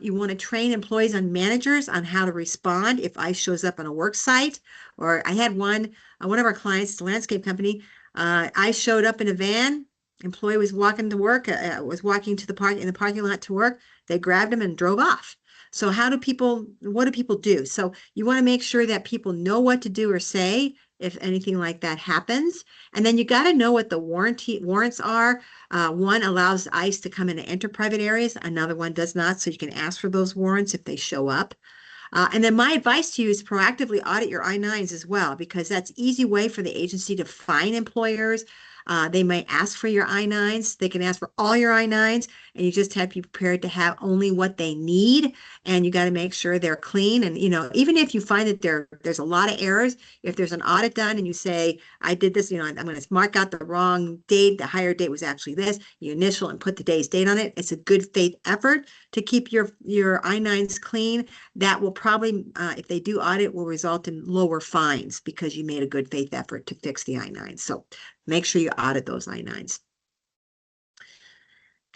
You want to train employees and managers on how to respond if ICE shows up on a work site. Or I had one of our clients, the landscape company, ICE showed up in a van. Employee was walking to work, was walking to in the parking lot to work. They grabbed him and drove off. So what do people do? So you want to make sure that people know what to do or say if anything like that happens. And then you got to know what the warrants are. One allows ICE to come in and enter private areas. Another one does not. So you can ask for those warrants if they show up. And then my advice to you is proactively audit your I-9s as well, because that's an easy way for the agency to find employers. They might ask for your I-9s. They can ask for all your I-9s, and you just have to be prepared to have only what they need. And you got to make sure they're clean. And, even if you find that there's a lot of errors, if there's an audit done and you say, I did this, I'm going to mark out the wrong date. The higher date was actually this. You initial and put today's date on it. It's a good faith effort to keep your I-9s clean. That will probably, if they do audit, will result in lower fines because you made a good faith effort to fix the I-9. So make sure you audit those I-9s.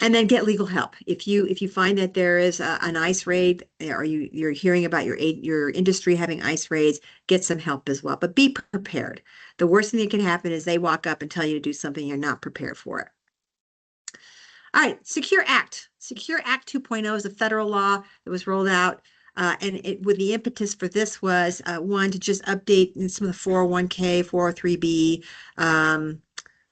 And then get legal help. If you find that there is an ICE raid, or you're hearing about your industry having ICE raids, get some help as well. But be prepared. The worst thing that can happen is they walk up and tell you to do something you're not prepared for it. All right, Secure Act. Secure Act 2.0 is a federal law that was rolled out. And with the impetus for this was one, to just update some of the 401k, 403b,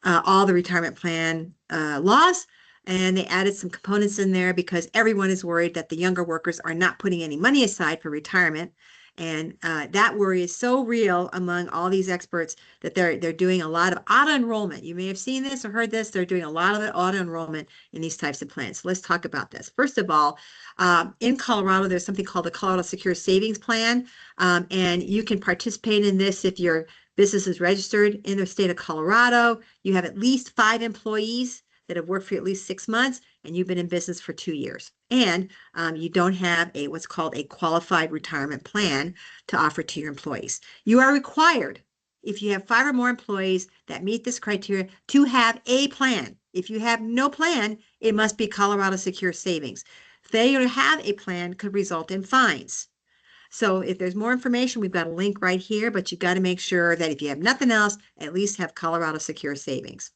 all the retirement plan laws. And they added some components in there because everyone is worried that the younger workers are not putting any money aside for retirement. And that worry is so real among all these experts that they're doing a lot of auto enrollment. You may have seen this or heard this. They're doing a lot of auto enrollment in these types of plans. So let's talk about this. First of all, in Colorado, there's something called the Colorado Secure Savings Plan. And you can participate in this if your business is registered in the state of Colorado. You have at least 5 employees that have worked for at least 6 months, and you've been in business for 2 years. And you don't have what's called a qualified retirement plan to offer to your employees. You are required, if you have 5 or more employees that meet this criteria, to have a plan. If you have no plan, it must be Colorado Secure Savings. Failure to have a plan could result in fines. So if there's more information, we've got a link right here, but you've got to make sure that if you have nothing else, at least have Colorado Secure Savings.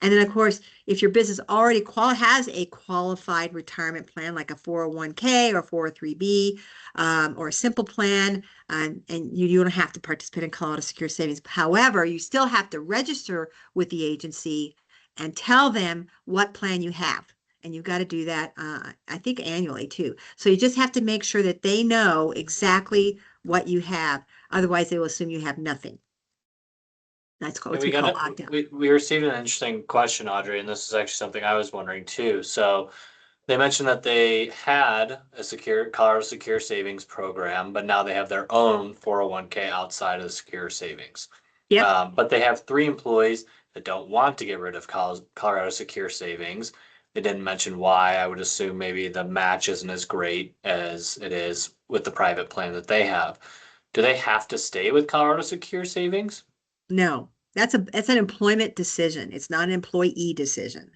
And then, of course, if your business already has a qualified retirement plan, like a 401k or 403b, or a simple plan, and you don't have to participate in Colorado Secure Savings. However, you still have to register with the agency and tell them what plan you have. And you've got to do that, I think, annually too. So you just have to make sure that they know exactly what you have. Otherwise, they will assume you have nothing. That's And what we call opt-out. we received an interesting question, Audrey, and this is actually something I was wondering too. So they mentioned that they had a Colorado Secure Savings program, but now they have their own 401k outside of the Secure Savings. Yep. But they have 3 employees that don't want to get rid of Colorado Secure Savings. They didn't mention why. I would assume maybe the match isn't as great as it is with the private plan that they have. Do they have to stay with Colorado Secure Savings? No, that's an employment decision. It's not an employee decision.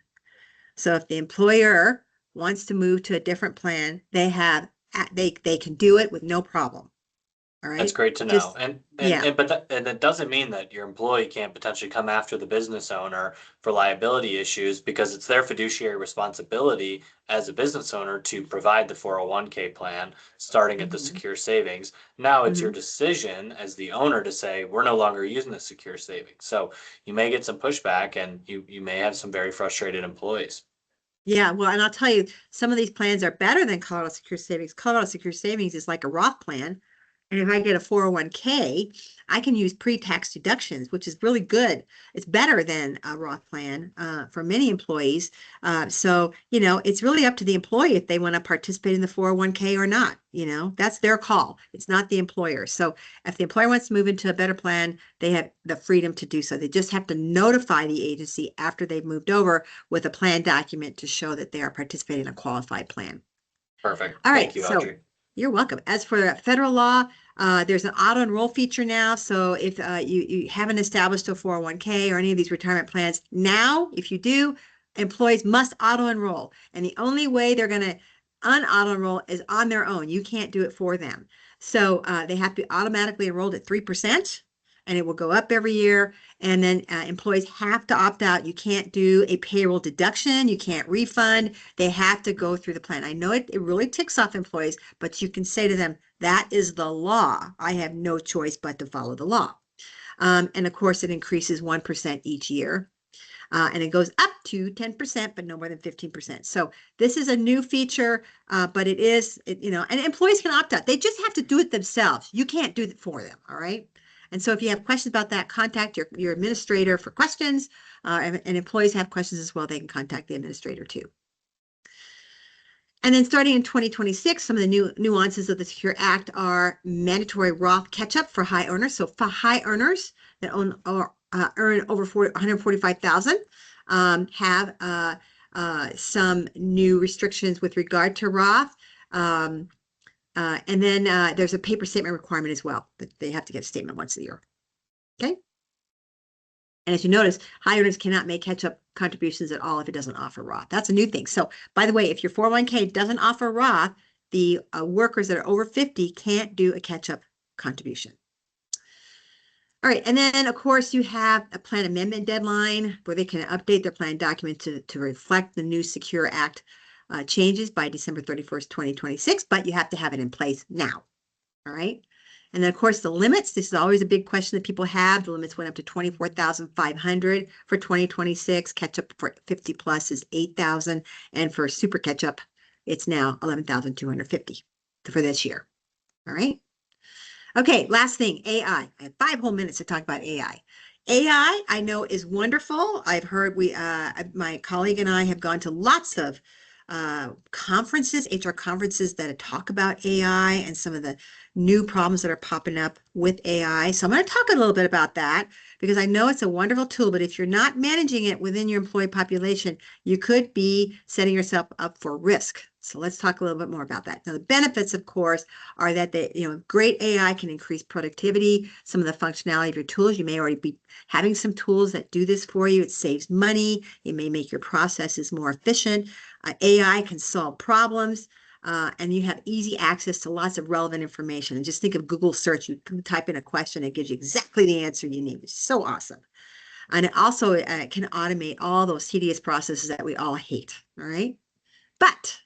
So if the employer wants to move to a different plan, they can do it with no problem. All That's right. great to know. Just, yeah. And it doesn't mean that your employee can't potentially come after the business owner for liability issues because it's their fiduciary responsibility as a business owner to provide the 401k plan, starting at the Mhm. secure savings. Now it's your Mhm. decision as the owner to say, we're no longer using the secure savings. So you may get some pushback and you may have some very frustrated employees. Yeah, well, and I'll tell you, some of these plans are better than Colorado Secure Savings. Colorado Secure Savings is like a Roth plan. And if I get a 401k, I can use pre-tax deductions, which is really good. It's better than a Roth plan for many employees. So, it's really up to the employee if they want to participate in the 401k or not. That's their call. It's not the employer. So if the employer wants to move into a better plan, they have the freedom to do so. They just have to notify the agency after they've moved over with a plan document to show that they are participating in a qualified plan. Perfect. All Thank right, you, so Audrey. you're welcome. As for federal law, there's an auto enroll feature now. So if you haven't established a 401k or any of these retirement plans, now, if you do, employees must auto enroll. And the only way they're going to unauto enroll is on their own. You can't do it for them. So they have to be automatically enrolled at 3%, and it will go up every year. And then employees have to opt out. You can't do a payroll deduction. You can't refund. They have to go through the plan. I know it really ticks off employees, but you can say to them, that is the law. I have no choice but to follow the law. And of course, it increases 1% each year. And it goes up to 10%, but no more than 15%. So this is a new feature, but and employees can opt out. They just have to do it themselves. You can't do it for them. All right. And so if you have questions about that, contact your administrator for questions. And employees have questions as well. They can contact the administrator too. And then starting in 2026, some of the new nuances of the Secure Act are mandatory Roth catch-up for high earners. So for high earners that own or earn over 145,000 have some new restrictions with regard to Roth. And then there's a paper statement requirement as well, that they have to get a statement once a year. Okay. And as you notice, high earners cannot make catch-up contributions at all if it doesn't offer Roth. That's a new thing. So by the way, if your 401k doesn't offer Roth, the workers that are over 50 can't do a catch-up contribution. All right, and then of course you have a plan amendment deadline where they can update their plan document to reflect the new Secure Act changes by December 31st, 2026, but you have to have it in place now. All right. And then of course the limits, this is always a big question that people have. The limits went up to 24,500 for 2026. Catch up for 50 plus is 8,000. And for super catch up, it's now 11,250 for this year. All right. Okay, last thing, AI. I have 5 whole minutes to talk about AI. I know is wonderful. I've heard my colleague and I have gone to lots of conferences, HR conferences that talk about AI and some of the new problems that are popping up with AI. So I'm going to talk a little bit about that because I know it's a wonderful tool, but if you're not managing it within your employee population, you could be setting yourself up for risk. So let's talk a little bit more about that. Now, the benefits, of course, are that great AI can increase productivity, some of the functionality of your tools. You may already be having some tools that do this for you. It saves money. It may make your processes more efficient. AI can solve problems. And you have easy access to lots of relevant information. And just think of Google search. You can type in a question, it gives you exactly the answer you need. It's so awesome. And it also can automate all those tedious processes that we all hate. All right. But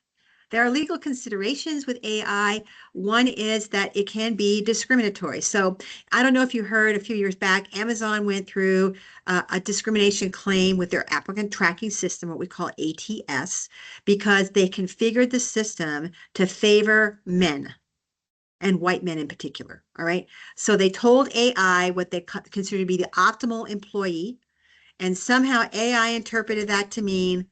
there are legal considerations with AI. One is that it can be discriminatory. So I don't know if you heard a few years back, Amazon went through a discrimination claim with their applicant tracking system, what we call ATS, because they configured the system to favor men and white men in particular. All right. So they told AI what they consider to be the optimal employee. And somehow AI interpreted that to mean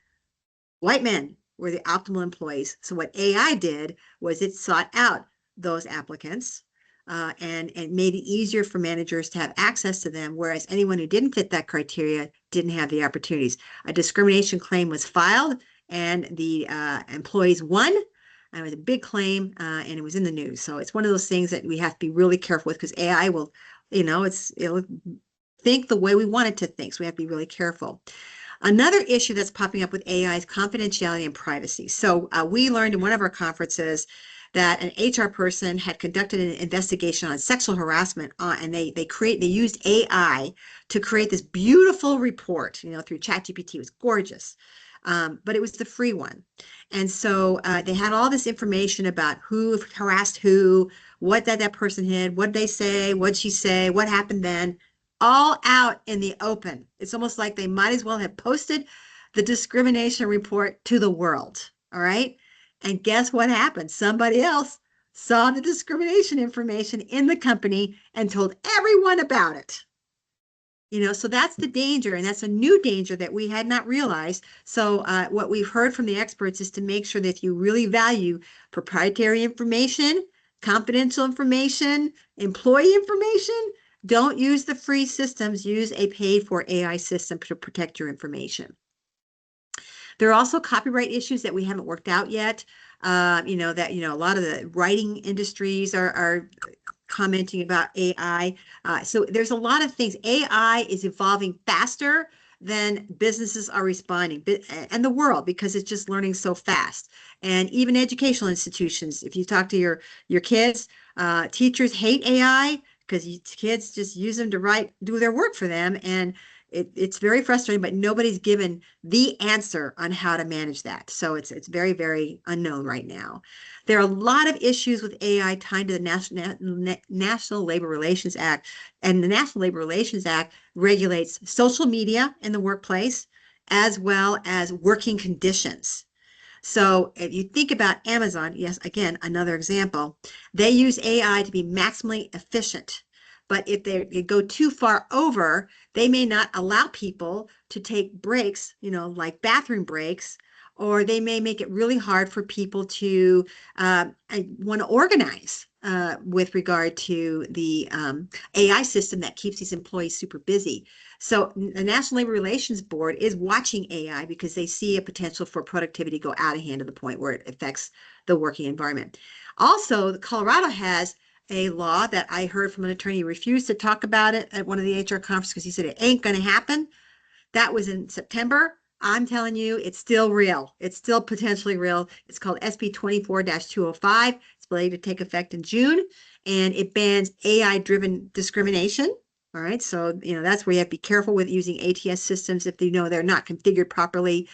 white men were the optimal employees. So what AI did was it sought out those applicants and made it easier for managers to have access to them, whereas anyone who didn't fit that criteria didn't have the opportunities. A discrimination claim was filed and the employees won. It was a big claim and it was in the news. So it's one of those things that we have to be really careful with because AI will, it'll think the way we want it to think. So we have to be really careful. Another issue that's popping up with AI is confidentiality and privacy. So we learned in one of our conferences that an HR person had conducted an investigation on sexual harassment, and they used AI to create this beautiful report, through ChatGPT. It was gorgeous. But it was the free one. And so they had all this information about who harassed who, what that person did, what did they say, what'd she say, what happened then, all out in the open. It's almost like they might as well have posted the discrimination report to the world. All right. And guess what happened? Somebody else saw the discrimination information in the company and told everyone about it. So that's the danger, and that's a new danger that we had not realized. So what we've heard from the experts is to make sure that you really value proprietary information, confidential information, employee information. Don't use the free systems. Use a paid-for AI system to protect your information. There are also copyright issues that we haven't worked out yet. A lot of the writing industries are commenting about AI. So there's a lot of things. AI is evolving faster than businesses are responding, and the world, because it's just learning so fast. And even educational institutions, if you talk to your kids, teachers hate AI because kids just use them to do their work for them. And it's very frustrating, but nobody's given the answer on how to manage that. So it's very, very unknown right now. There are a lot of issues with AI tied to the National Labor Relations Act. And the National Labor Relations Act regulates social media in the workplace as well as working conditions. So if you think about Amazon, yes, again, another example, they use AI to be maximally efficient. But if they go too far over, they may not allow people to take breaks, like bathroom breaks, or they may make it really hard for people to want to organize with regard to the AI system that keeps these employees super busy. So the National Labor Relations Board is watching AI because they see a potential for productivity to go out of hand to the point where it affects the working environment. Also, Colorado has a law that I heard from an attorney who refused to talk about it at one of the HR conferences because he said it ain't going to happen. That was in September. I'm telling you, it's still real. It's still potentially real. It's called SB 24-205. It's slated to take effect in June, and it bans AI-driven discrimination. All right, so that's where you have to be careful with using ATS systems. If they're not configured properly,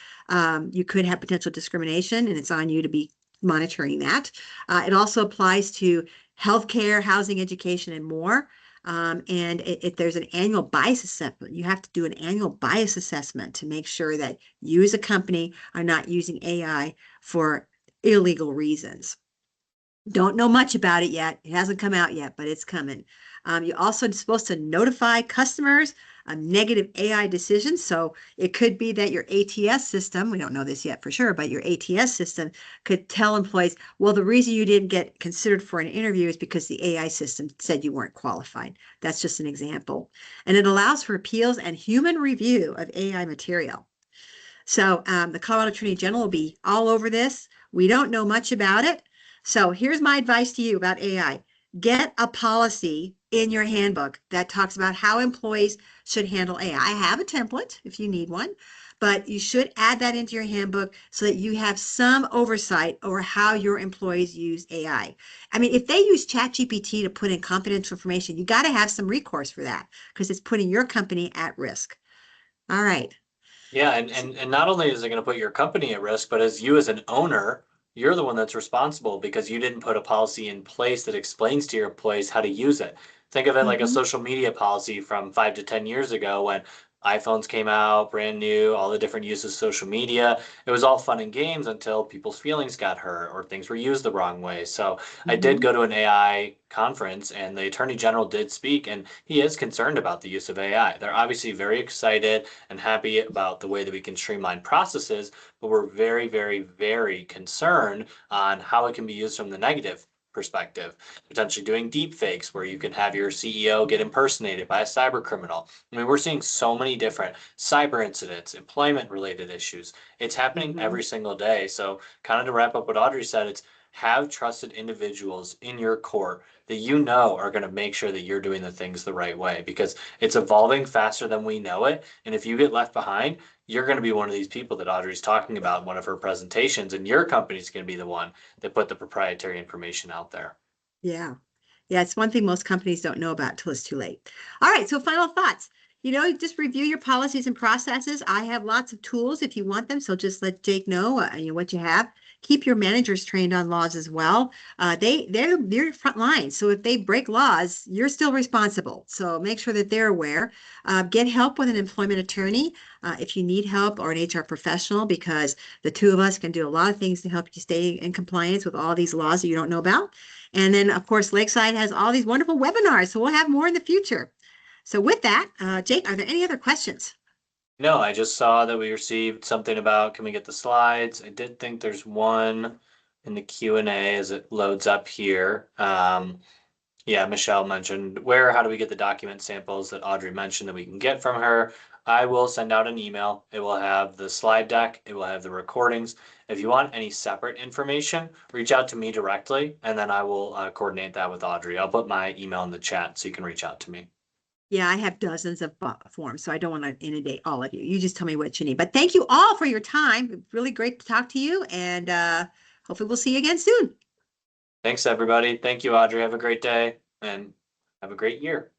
you could have potential discrimination, and it's on you to be monitoring that. It also applies to healthcare, housing, education, and more. And if there's an annual bias assessment, you have to do an annual bias assessment to make sure that you as a company are not using AI for illegal reasons. Don't know much about it yet. It hasn't come out yet, but it's coming. You're also supposed to notify customers of negative AI decisions. So it could be that your ATS system, we don't know this yet for sure, but your ATS system could tell employees, well, the reason you didn't get considered for an interview is because the AI system said you weren't qualified. That's just an example. And it allows for appeals and human review of AI material. So the Colorado Attorney General will be all over this. We don't know much about it. So here's my advice to you about AI. Get a policy in your handbook that talks about how employees should handle AI. I have a template if you need one, but you should add that into your handbook so that you have some oversight over how your employees use AI. I mean, if they use ChatGPT to put in confidential information, you got to have some recourse for that because it's putting your company at risk. All right. Yeah, and not only is it going to put your company at risk, but as you as an owner, you're the one that's responsible because you didn't put a policy in place that explains to your employees how to use it. Think of it like a Mm-hmm. social media policy from 5 to 10 years ago when iPhones came out, brand new, all the different uses of social media. It was all fun and games until people's feelings got hurt or things were used the wrong way. So I did Mm-hmm. go to an AI conference and the Attorney General did speak, and he is concerned about the use of AI. They're obviously very excited and happy about the way that we can streamline processes, but we're very, very, very concerned on how it can be used from the negative perspective, potentially doing deep fakes where you can have your CEO get impersonated by a cyber criminal. I mean, we're seeing so many different cyber incidents, employment related issues. It's happening Mm-hmm. every single day. So, kind of to wrap up what Audrey said, it's have trusted individuals in your court that are going to make sure that you're doing the things the right way because it's evolving faster than we know it. And if you get left behind, you're going to be one of these people that Audrey's talking about in one of her presentations, and your company's going to be the one that put the proprietary information out there. Yeah. Yeah, it's one thing most companies don't know about till it's too late. All right, so final thoughts. Just review your policies and processes. I have lots of tools if you want them, so just let Jake know, what you have. Keep your managers trained on laws as well. They're front line, so if they break laws, you're still responsible. So make sure that they're aware. Get help with an employment attorney if you need help, or an HR professional, because the two of us can do a lot of things to help you stay in compliance with all these laws that you don't know about. And then, of course, Lakeside has all these wonderful webinars, so we'll have more in the future. So with that, Jake, are there any other questions? No, I just saw that we received something about can we get the slides? I did think there's one in the Q&A as it loads up here. Yeah, Michelle mentioned how do we get the document samples that Audrey mentioned that we can get from her? I will send out an email. It will have the slide deck. It will have the recordings. If you want any separate information, reach out to me directly, and then I will coordinate that with Audrey. I'll put my email in the chat so you can reach out to me. Yeah, I have dozens of forms, so I don't want to inundate all of you. You just tell me what you need. But thank you all for your time. Really great to talk to you, and hopefully we'll see you again soon. Thanks, everybody. Thank you, Audrey. Have a great day and have a great year.